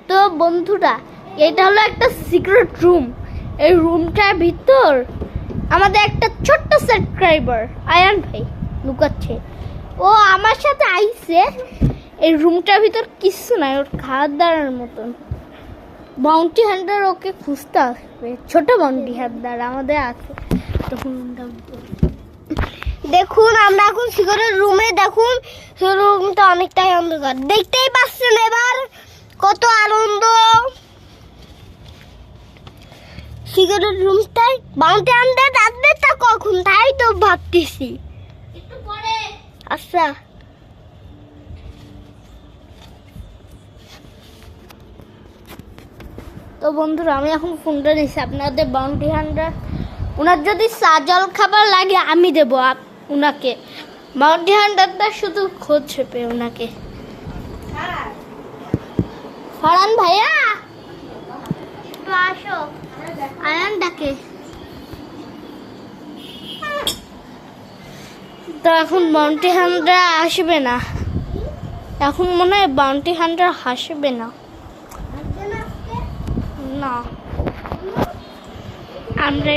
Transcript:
তো বন্ধুরা, এটা হলো একটা সিক্রেট রুম। এই রুমটার ভিতর আমাদের একটা ছোট্ট সাবস্ক্রাইবার আয়ান ভাই লুকাচ্ছে। ও আমার সাথে আইছে। এই রুমটার ভিতর কিছু নাই, ওর খাওয়ার দাঁড়ার মতন। বাউন্টি হান্টার ওকে খুঁজতে আসবে, ছোট বাউন্টি হান্টার আমাদের আছে। তখন দেখুন আমরা এখন সিকিউরিটি রুমে, দেখুন রুমটা অনেকটাই অন্ধকার, দেখতেই পাচ্ছেন এবার কত আনন্দ। সিকিউরিটি রুমটাই বাউন্টি হান্টার আসবে তা কখন, তাই তো ভাবতেছি একটু পরে। আচ্ছা তো বন্ধুরা, আমি এখন ফোনটা নিচ্ছি। আপনাদের বাউন্টি হান্টার ওনার যদি চা জল খাবার লাগে আমি দেবো ওনাকে। বাউন্টি হান্টারটা শুধু খোঁজ পেয়ে ওনাকে। ফারহান ভাইয়া একটু আসো, আয়ান ডাকে। তো এখন বাউন্টি হান্টার আসবে না, এখন মনে হয় বাউন্টি হান্টার আসবে না। না আমরা